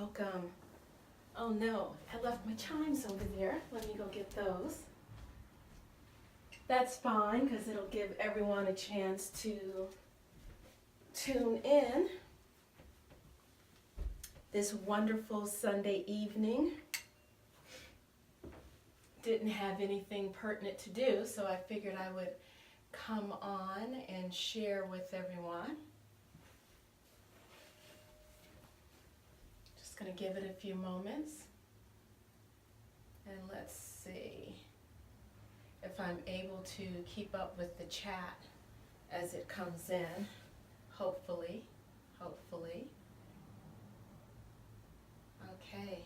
welcome. Oh no, I left my chimes over there. Let me go get those. That's fine because it'll give everyone a chance to tune in this wonderful Sunday evening. Didn't have anything pertinent to do, so I figured I would come on and share with everyone. Just going to give it a few moments. And let's see if I'm able to keep up with the chat as it comes in. Hopefully. Okay.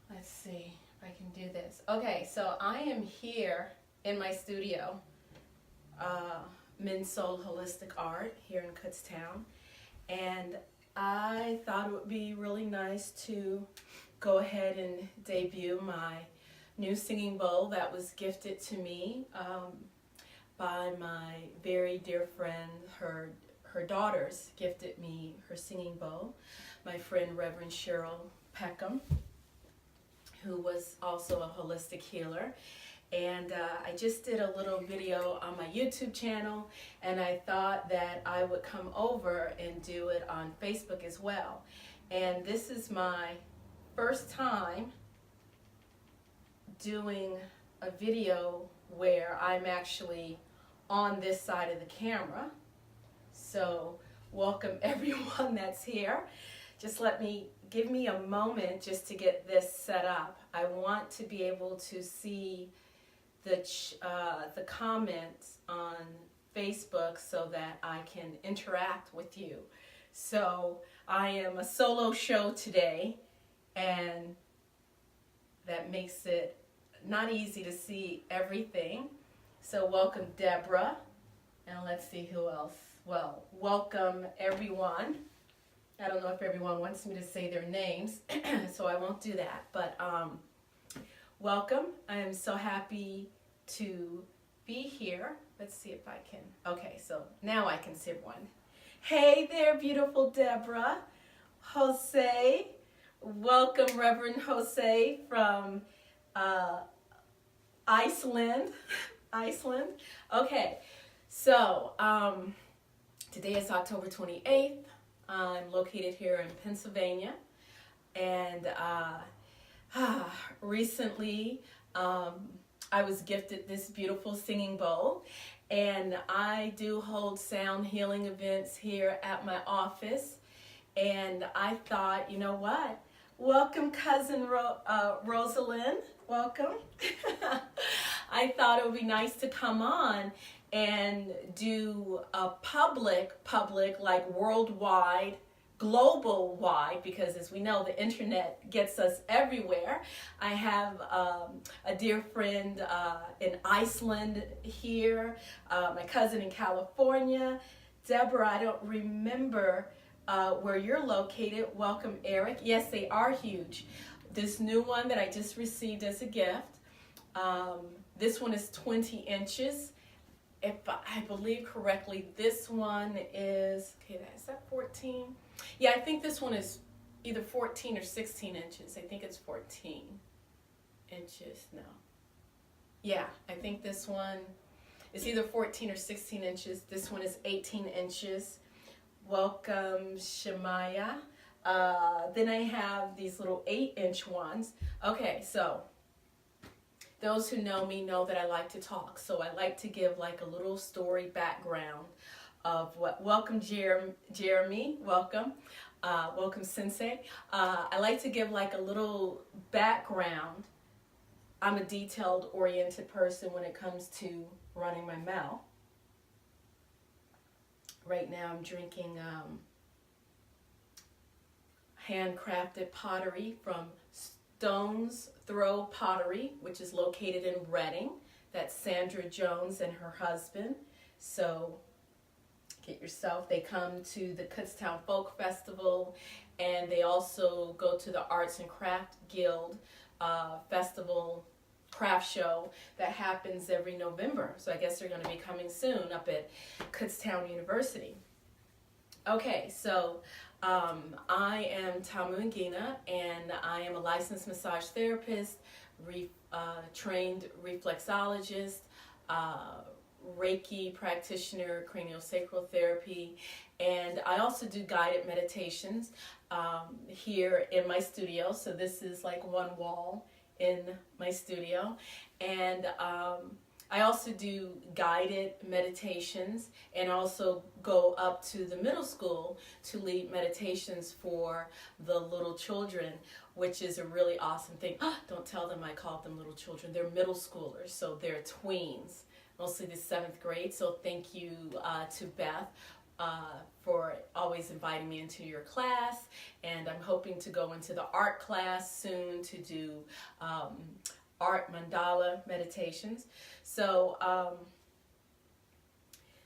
Let's see if I can do this. Okay, so I am here in my studio, Men's Soul Holistic Art here in Kutztown, and I thought it would be really nice to go ahead and debut my new singing bowl that was gifted to me by my very dear friend. Her daughters gifted me her singing bowl. My friend Reverend Cheryl Peckham, who was also a holistic healer. And I just did a little video on my YouTube channel, and I thought that I would come over and do it on Facebook as well. And this is my first time doing a video where I'm actually on this side of the camera. So welcome everyone that's here. Just give me a moment just to get this set up. I want to be able to see the comments on Facebook so that I can interact with you. So I am a solo show today, and that makes it not easy to see everything. So welcome Deborah, and let's see who else. Well, welcome everyone. I don't know if everyone wants me to say their names, so I won't do that. But welcome. I am so happy to be here. Let's see if I can. Okay, so now I can see everyone. Hey there, beautiful Deborah. Jose. Welcome, Reverend Jose from Iceland. Okay, so today is October 28th. I'm located here in Pennsylvania, and recently I was gifted this beautiful singing bowl, and I do hold sound healing events here at my office, and I thought, you know what? Welcome, cousin Rosalind. Welcome. I thought it would be nice to come on and do a public, like worldwide, global wide, because as we know, the internet gets us everywhere. I have a dear friend in Iceland here, my cousin in California. Deborah, I don't remember where you're located. Welcome, Eric. Yes, they are huge. This new one that I just received as a gift, this one is 20 inches. If I believe correctly, this one is, okay, is that 14? Yeah, I think this one is either 14 or 16 inches. I think it's 14 inches, no. Yeah, I think this one is either 14 or 16 inches. This one is 18 inches. Welcome, Shemaya. Then I have these little 8-inch ones. Okay, so those who know me know that I like to talk, so I like to give like a little story background of what. Welcome, Jeremy. Welcome, welcome, Sensei. I like to give like a little background. I'm a detailed-oriented person when it comes to running my mouth. Right now, I'm drinking handcrafted pottery from Stone's Throw Pottery, which is located in Reading. That's Sandra Jones and her husband. So get yourself. They come to the Kutztown Folk Festival, and they also go to the Arts and Craft Guild Festival craft show that happens every November. So I guess they're going to be coming soon up at Kutztown University. Okay, so I am Tamu Ngina, and I am a licensed massage therapist, trained reflexologist, uh, Reiki practitioner, craniosacral therapy, and I also do guided meditations here in my studio. So this is like one wall in my studio, and I also do guided meditations and also go up to the middle school to lead meditations for the little children, which is a really awesome thing. Don't tell them I called them little children. They're middle schoolers, so they're tweens, mostly the 7th grade. So thank you to Beth for always inviting me into your class, and I'm hoping to go into the art class soon to do art mandala meditations. So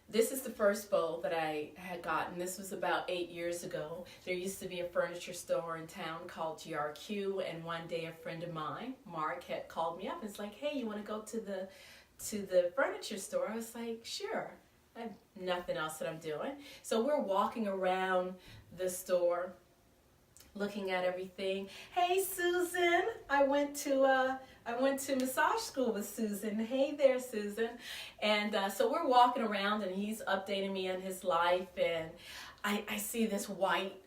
this is the first bowl that I had gotten. This was about 8 years ago. There used to be a furniture store in town called GRQ, and one day a friend of mine, Mark, had called me up and was like, hey, you want to go to the furniture store? I was like, sure. I have nothing else that I'm doing. So we're walking around the store looking at everything. Hey, Susan, I went to massage school with Susan. Hey there, Susan. And so we're walking around, and he's updating me on his life, and I see this white,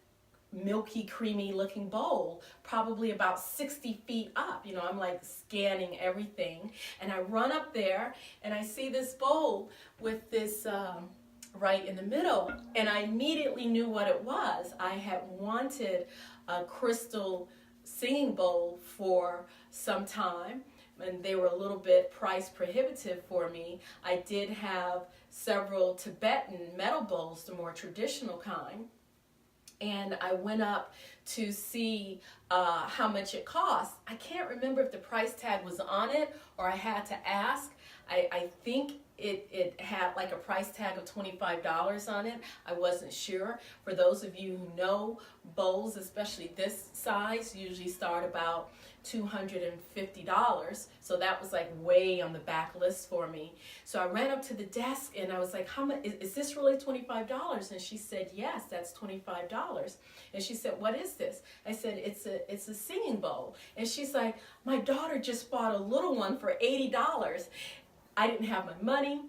milky, creamy looking bowl, probably about 60 feet up. You know, I'm like scanning everything, and I run up there, and I see this bowl with this right in the middle, and I immediately knew what it was. I had wanted a crystal singing bowl for some time, and they were a little bit price prohibitive for me. I did have several Tibetan metal bowls, the more traditional kind, and I went up to see how much it cost. I can't remember if the price tag was on it or I had to ask. I think it had like a price tag of $25 on it. I wasn't sure. For those of you who know, bowls, especially this size, usually start about $250. So that was like way on the back list for me. So I ran up to the desk and I was like, how much is this really $25? And she said, yes, that's $25. And she said, what is this? I said, it's a singing bowl. And she's like, my daughter just bought a little one for $80. I didn't have my money.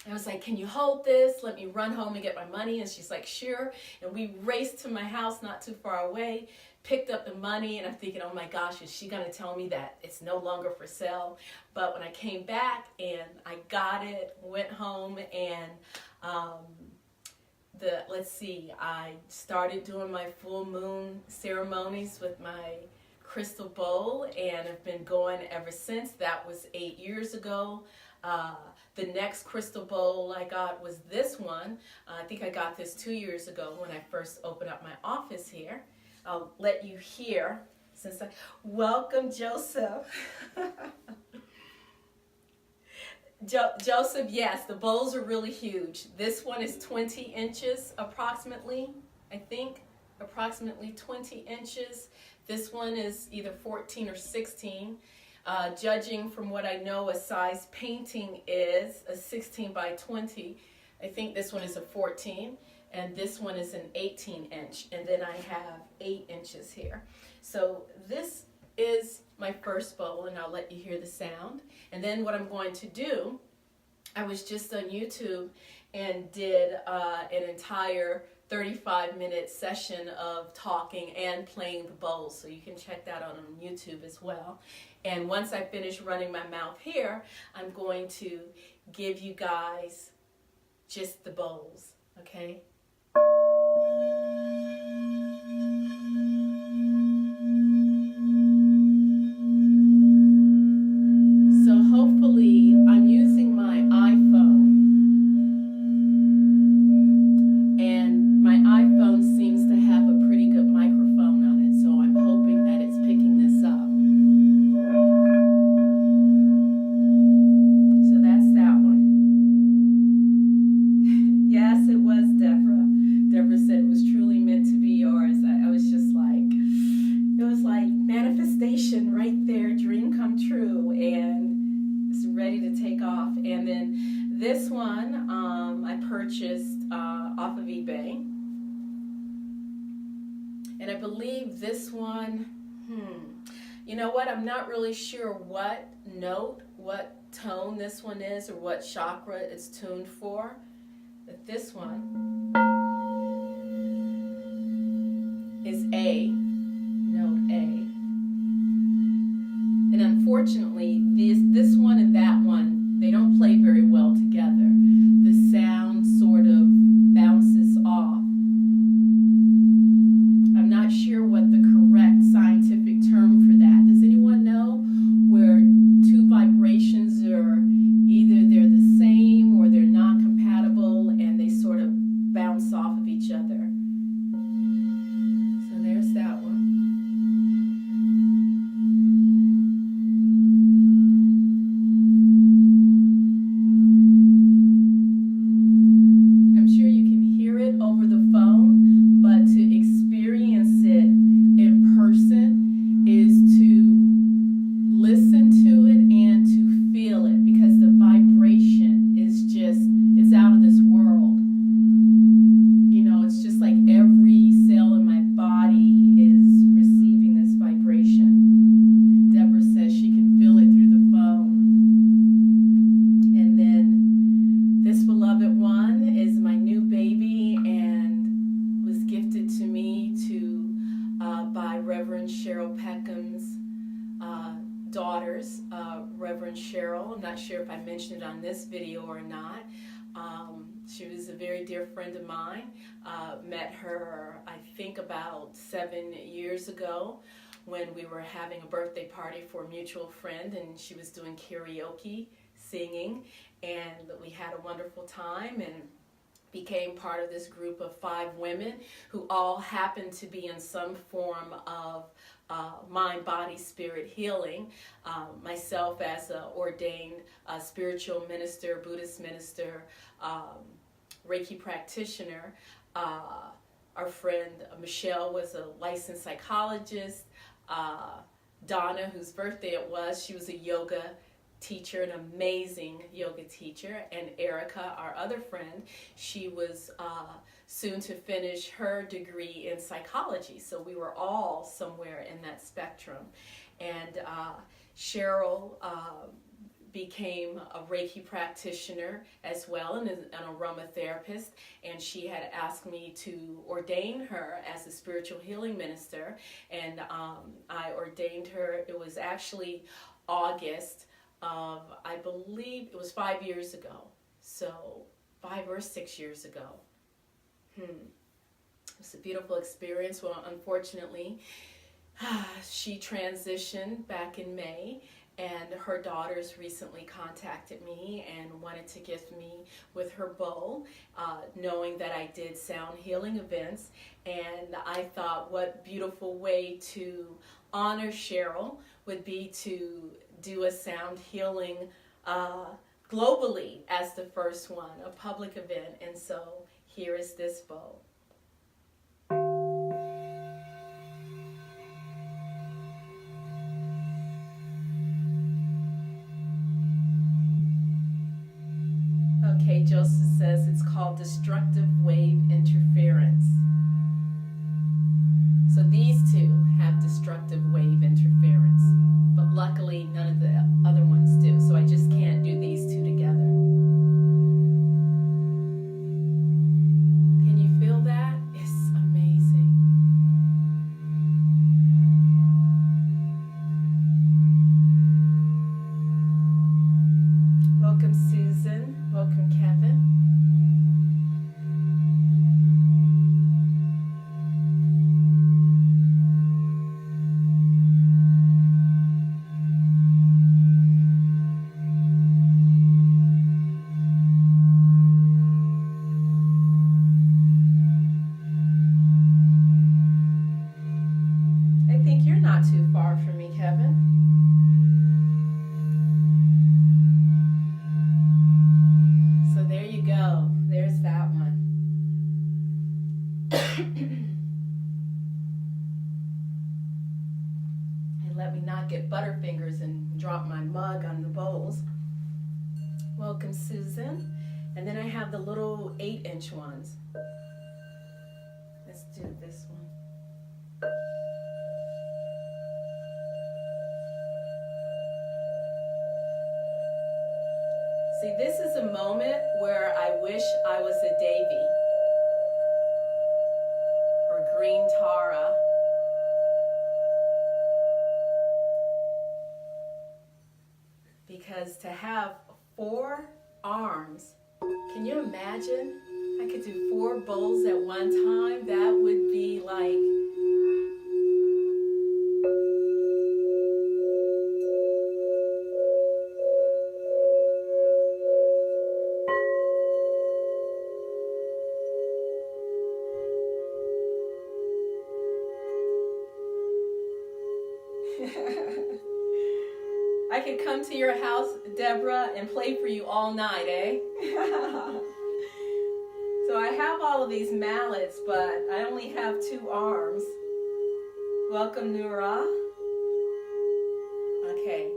I was like, can you hold this? Let me run home and get my money. And she's like, sure. And we raced to my house not too far away, picked up the money, and I'm thinking, oh my gosh, is she gonna tell me that it's no longer for sale? But when I came back and I got it, went home, and I started doing my full moon ceremonies with my crystal bowl, and I've been going ever since. That was 8 years ago. The next crystal bowl I got was this one. I think I got this 2 years ago when I first opened up my office here. I'll let you hear since welcome, Joseph. Joseph, yes, the bowls are really huge. This one is 20 inches approximately, I think, approximately 20 inches. This one is either 14 or 16. Judging from what I know a size painting is, a 16 by 20. I think this one is a 14, and this one is an 18 inch, and then I have 8 inches here. So this is my first bowl, and I'll let you hear the sound. And then what I'm going to do, I was just on YouTube and did an entire 35-minute session of talking and playing the bowls, so you can check that out on YouTube as well. And once I finish running my mouth here, I'm going to give you guys just the bowls, okay? So hopefully I'm using my iPhone, and my iPhone seems to have a pretty good microphone on it, so I'm hoping that it's picking this up. So that's that one. Yes, it was Deborah. Deborah said it was truly meant to be yours. I was just like, it was like manifestation right there, dream come true, and it's ready to take off. And then this one I purchased off of eBay, And I believe this one, you know what, I'm not really sure what note, what tone this one is, or what chakra it's tuned for. But this one is A, note A. And unfortunately, this one and that one, they don't play very well together. The sound sort of bounces off. I'm not sure what the correct scientific term for that. Does anyone know where two vibrations are either they're the same or they're not compatible and they sort of bounce off of each other? So there's that one. Daughters, Reverend Cheryl. I'm not sure if I mentioned it on this video or not. She was a very dear friend of mine. Met her, I think, about 7 years ago when we were having a birthday party for a mutual friend, and she was doing karaoke, singing, and we had a wonderful time and became part of this group of 5 women who all happened to be in some form of mind, body, spirit healing. Myself as an ordained spiritual minister, Buddhist minister, Reiki practitioner. Our friend Michelle was a licensed psychologist. Donna, whose birthday it was, she was a yoga teacher, an amazing yoga teacher. And Erica, our other friend, she was soon to finish her degree in psychology. So we were all somewhere in that spectrum. And Cheryl became a Reiki practitioner as well, and an aromatherapist, and she had asked me to ordain her as a spiritual healing minister, and I ordained her. It was actually August of, I believe it was 5 years ago, so 5 or 6 years ago. It was a beautiful experience. Well, unfortunately, she transitioned back in May, and her daughters recently contacted me and wanted to gift me with her bowl, knowing that I did sound healing events. And I thought, what beautiful way to honor Cheryl would be to do a sound healing globally as the first one, a public event. And so here is this bowl. Okay, Joseph says it's called destructive wave interference. So these two have destructive wave interference, but luckily none of the other ones do, so I just can't do these two together. Can you feel that? It's amazing. Welcome, Susan. Welcome, Kevin. I think you're not too far from me, Kevin. So there you go. There's that one. And let me not get butterfingers and drop my mug on the bowls. Welcome, Susan. And then I have the little 8-inch ones. Let's do this one. See, this is a moment where I wish I was a Davy or Green Tara. Because to have 4 arms, can you imagine? I could do 4 bowls at one time. That would be like I could come to your house, Deborah, and play for you all night, eh? So I have all of these mallets, but I only have 2 arms. Welcome, Nura. Okay.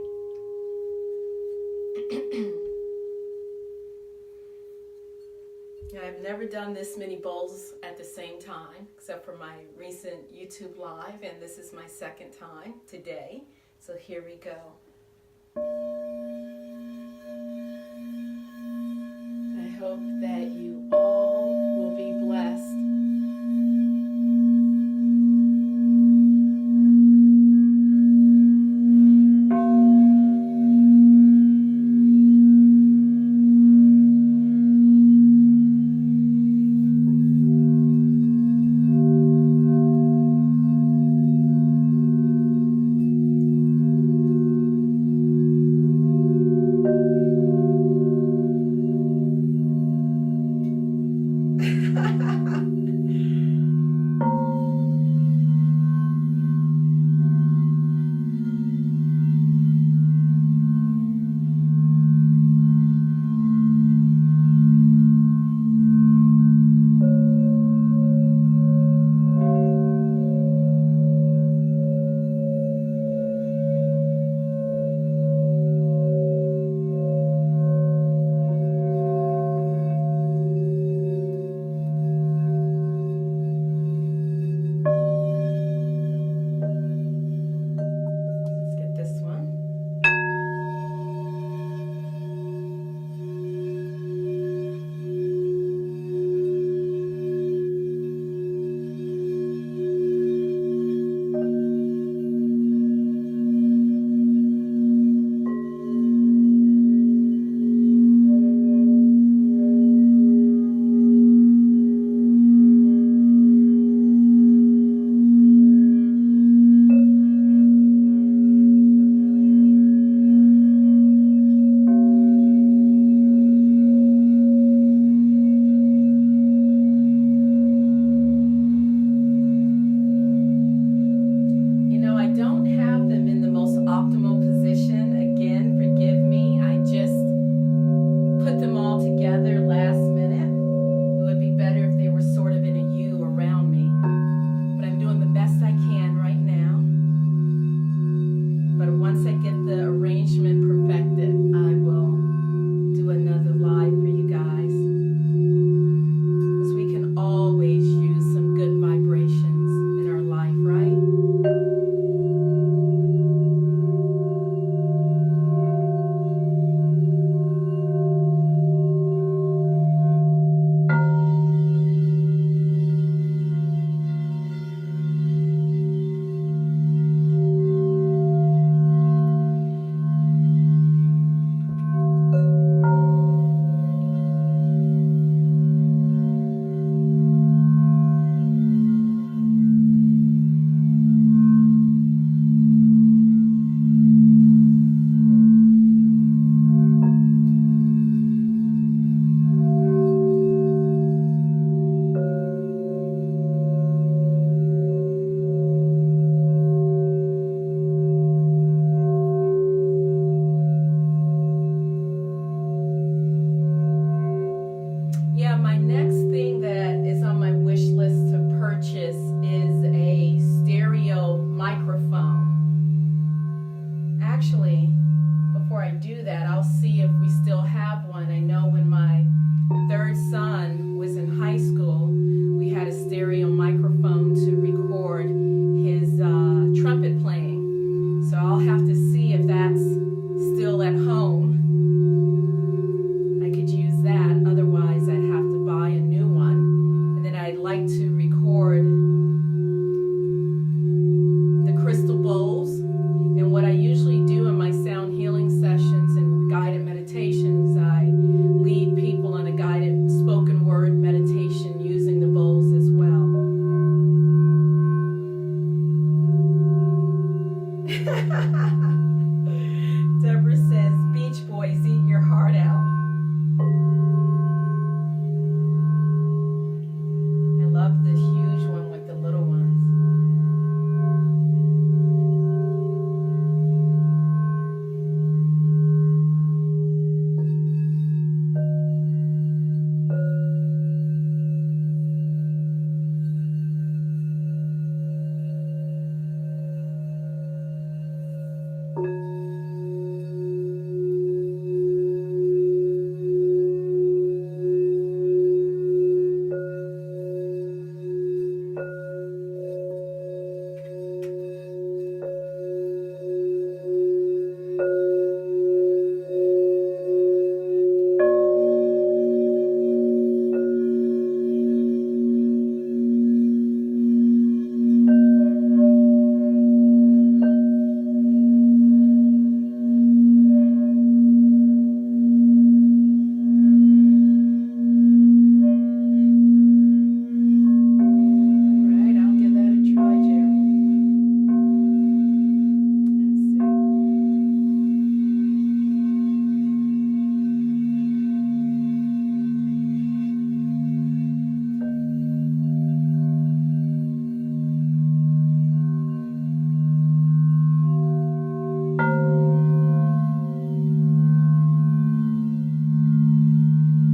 I've never done this many bowls at the same time, except for my recent YouTube live, and this is my second time today. So here we go. I hope that you all will be blessed.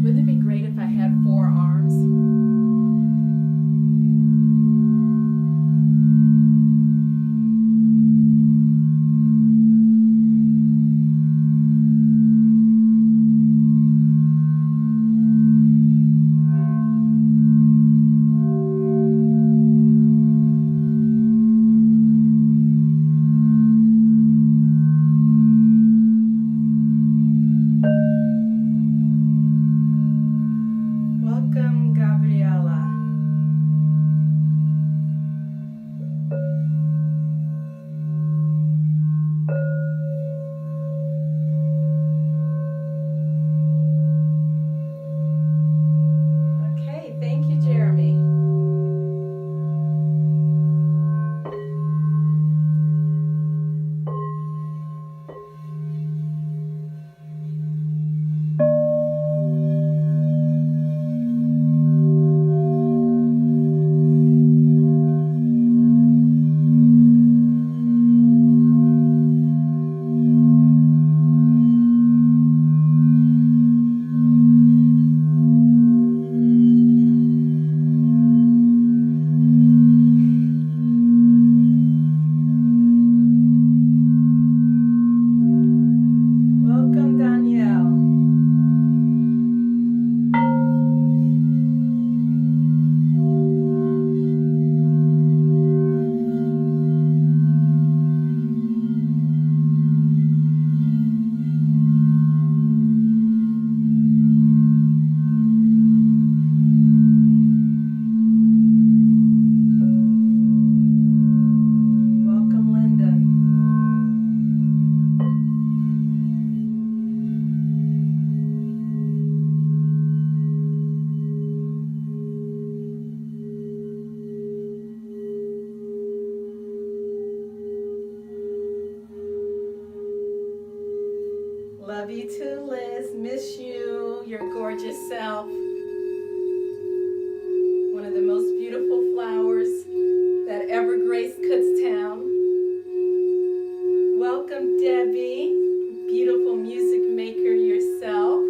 Wouldn't it be great if I had 4 arms? Welcome, Gabriela. Okay, thank you, Jeremy. Welcome, Danielle. Welcome, Linda. Love you too, Liz. Miss you, your gorgeous self. One of the most beautiful flowers that ever graced Kutztown. Welcome, Debbie. Beautiful music maker yourself.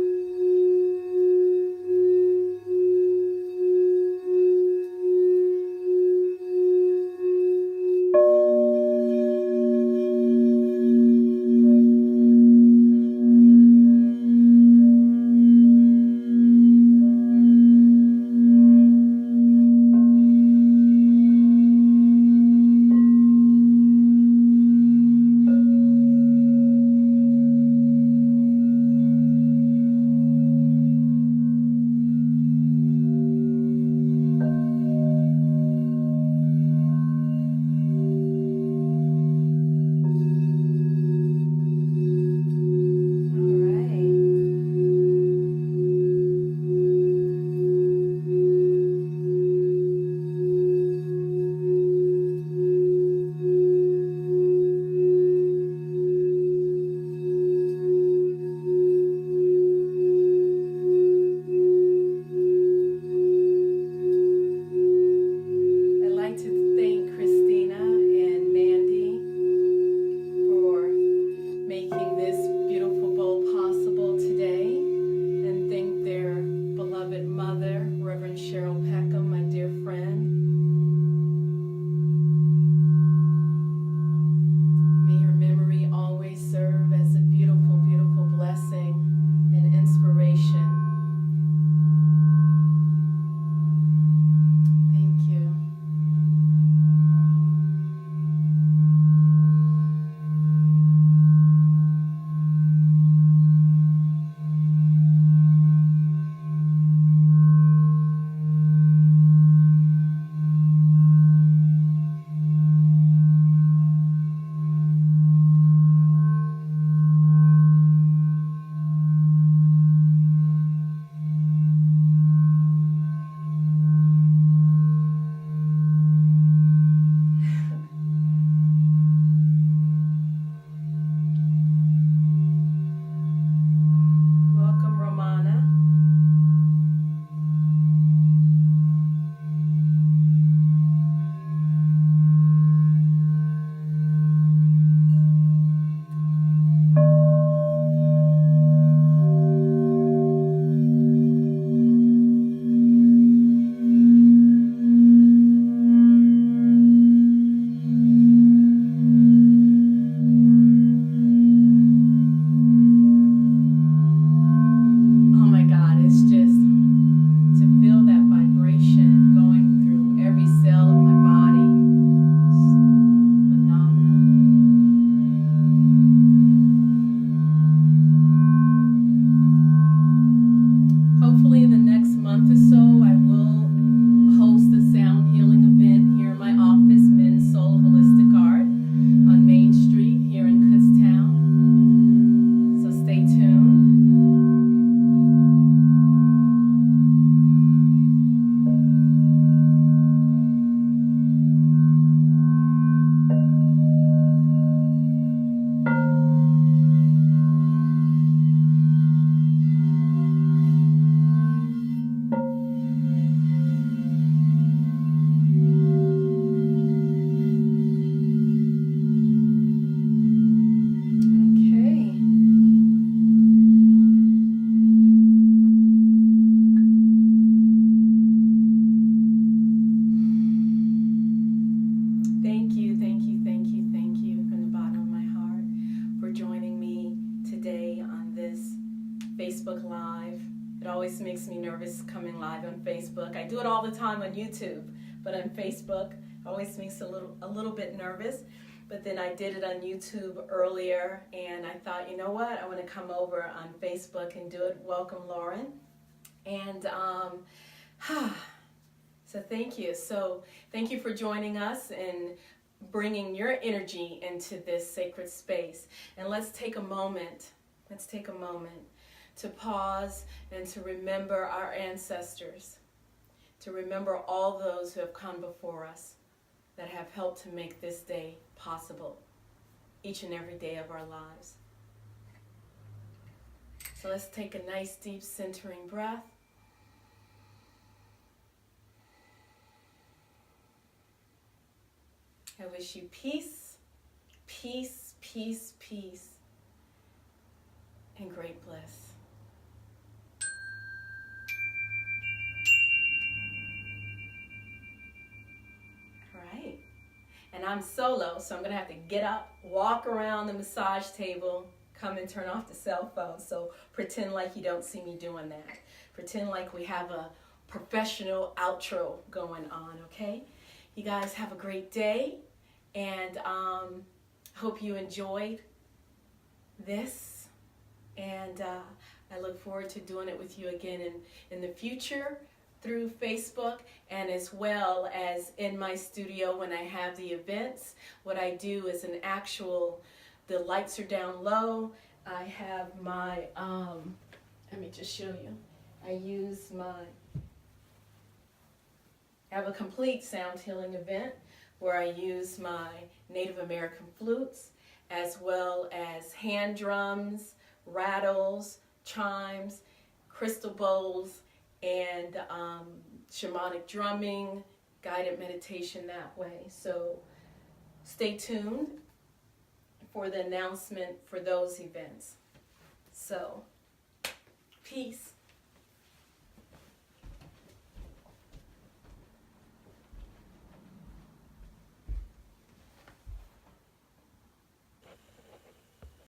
I'd like to thank Christina and Mandy for making this beautiful bowl possible today, and thank their beloved mother, Reverend Cheryl Peckham, my dear friend. May her memory always serve as a beautiful, beautiful blessing and inspiration. Thank you. month or so, I will host a sound healing event here in my office, Men's Soul Holistic Art, on Main Street here in Kutztown. So stay tuned. Thank you from the bottom of my heart for joining me today on this Facebook Live. It always makes me nervous coming live on Facebook. I do it all the time on YouTube, but on Facebook, it always makes a little bit nervous. But then I did it on YouTube earlier, and I thought, you know what? I want to come over on Facebook and do it. Welcome, Lauren. And so thank you. So thank you for joining us and bringing your energy into this sacred space. And let's take a moment to pause and to remember our ancestors, to remember all those who have come before us that have helped to make this day possible each and every day of our lives. So let's take a nice deep centering breath. I wish you peace, peace, peace, peace, and great bliss. All right. And I'm solo, so I'm going to have to get up, walk around the massage table, come and turn off the cell phone. So pretend like you don't see me doing that. Pretend like we have a professional outro going on, okay? You guys have a great day. And hope you enjoyed this, and I look forward to doing it with you again in the future through Facebook, and as well as in my studio when I have the events. What I do is the lights are down low. I have my, let me just show you. I have a complete sound healing event where I use my Native American flutes, as well as hand drums, rattles, chimes, crystal bowls, and shamanic drumming, guided meditation that way. So stay tuned for the announcement for those events. So, peace.